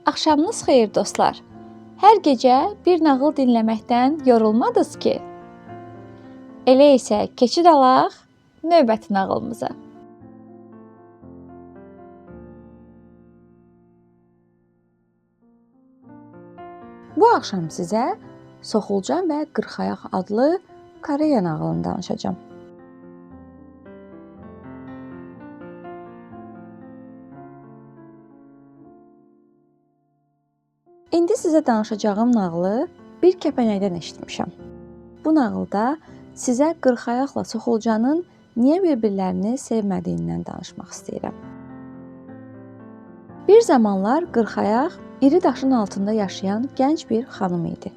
Axşamınız xeyir dostlar. Hər gecə bir nağıl dinləməkdən yorulmadınız ki? Elə isə keçid alaq növbəti nağılımıza. Bu axşam sizə Soxulcan və Qırxayaq adlı Koreya nağılını danışacağam. İndi sizə danışacağım nağılı bir kəpənəkdən eşitmişəm. Bu nağılda sizə Qırxayaqla Soxulcanın niyə bir-birlərini sevmədiyindən danışmaq istəyirəm. Bir zamanlar Qırxayaq iri daşın altında yaşayan gənc bir xanım idi.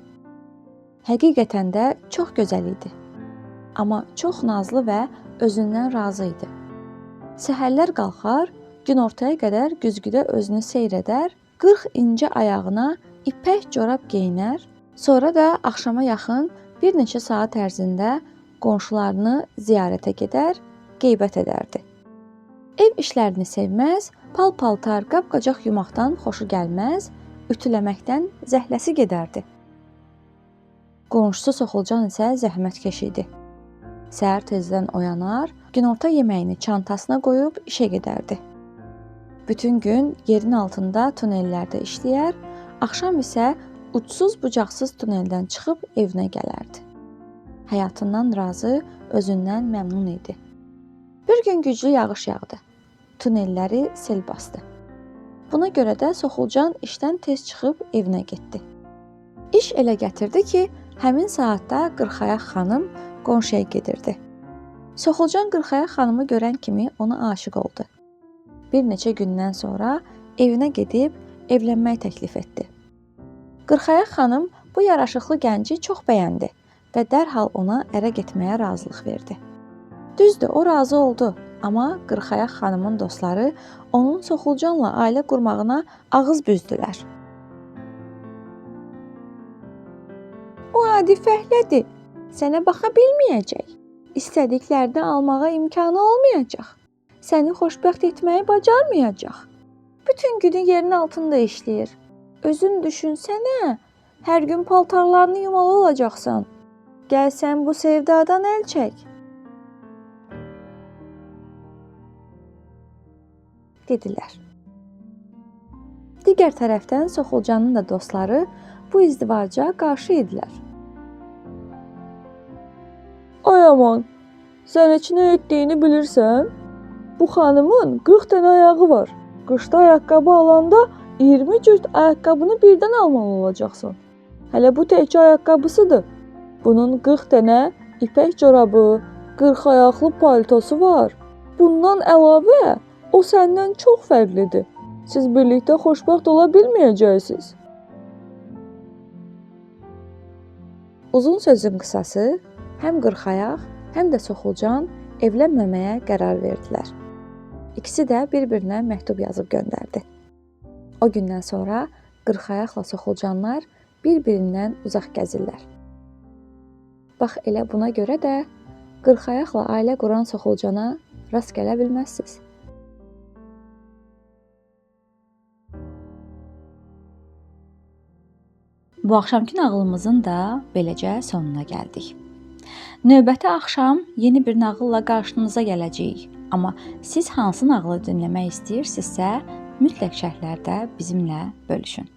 Həqiqətən də çox gözəl idi. Amma çox nazlı və özündən razı idi. Səhərlər qalxar, günortaya qədər güzgüdə özünü seyr edər, 40 incə ayağına ipək corab geyinər, sonra da axşama yaxın bir neçə saat ərzində qonşularını ziyarətə gedər, qeybət edərdi. Ev işlərini sevməz, pal-paltar, qab-qacaq yumaqdan xoşu gəlməz, ütüləməkdən zəhləsi gedərdi. Qonşusu Soxulcan isə zəhmətkeş idi. Səhər tezdən oyanar, günorta yeməyini çantasına qoyub işə gedərdi. Bütün gün yerin altında tunellərdə işləyər, axşam isə ucsuz-bucaqsız tuneldən çıxıb evinə gələrdi. Həyatından razı, özündən məmnun idi. Bir gün güclü yağış yağdı. Tunelləri sel bastı. Buna görə də Soxulcan işdən tez çıxıb evinə getdi. İş elə gətirdi ki, həmin saatda Qırxayaq xanım qonşuya gedirdi. Soxulcan Qırxayaq xanımı görən kimi ona aşiq oldu. Bir neçə gündən sonra evinə gedib evlənmək təklif etdi. Qırxayaq xanım bu yaraşıqlı gənci çox bəyəndi və dərhal ona ərə getməyə razılıq verdi. Düzdür, o razı oldu, amma Qırxayaq xanımın dostları onun Soxulcanla ailə qurmağına ağız büzdülər. O adi fəhlədir, sənə baxa bilməyəcək, istədiklərini almağa imkanı olmayacaq. Səni xoşbəxt etməyi bacarmayacaq. Bütün günü yerin altında işləyir. Özün düşünsənə, hər gün paltarlarını yumalı olacaqsan. Gəl sən bu sevdadan əl çək. Dedilər. Digər tərəfdən Soxulcanın da dostları bu izdivaca qarşı idilər. Ay aman, sən heç nə etdiyini bilirsən? Bu xanımın 40 dənə ayağı var. Qışda ayaqqabı alanda 20 cürt ayaqqabını birdən almalı olacaqsan. Hələ bu təkcə ayaqqabısıdır. Bunun 40 dənə ipək corabı, 40 ayaqlı paltosu var. Bundan əlavə o səndən çox fərqlidir. Siz birlikdə xoşbəxt ola bilməyəcəksiniz. Uzun sözün qısası, həm Qırxayaq, həm də Soxulcan evlənməməyə qərar verdilər. İkisi də bir-birinə məktub yazıb göndərdi. O gündən sonra Qırxayaqla Soxulcanlar bir-birindən uzaq gəzirlər. Bax elə buna görə də Qırxayaqla ailə quran Soxulcana rast gələ bilməzsiniz. Bu axşamki nağılımızın da beləcə sonuna gəldik. Növbəti axşam yeni bir nağılla qarşınıza gələcəyik. Amma siz hansı nağılı dinləmək istəyirsinizsə, mütləq şərhlərdə bizimlə bölüşün.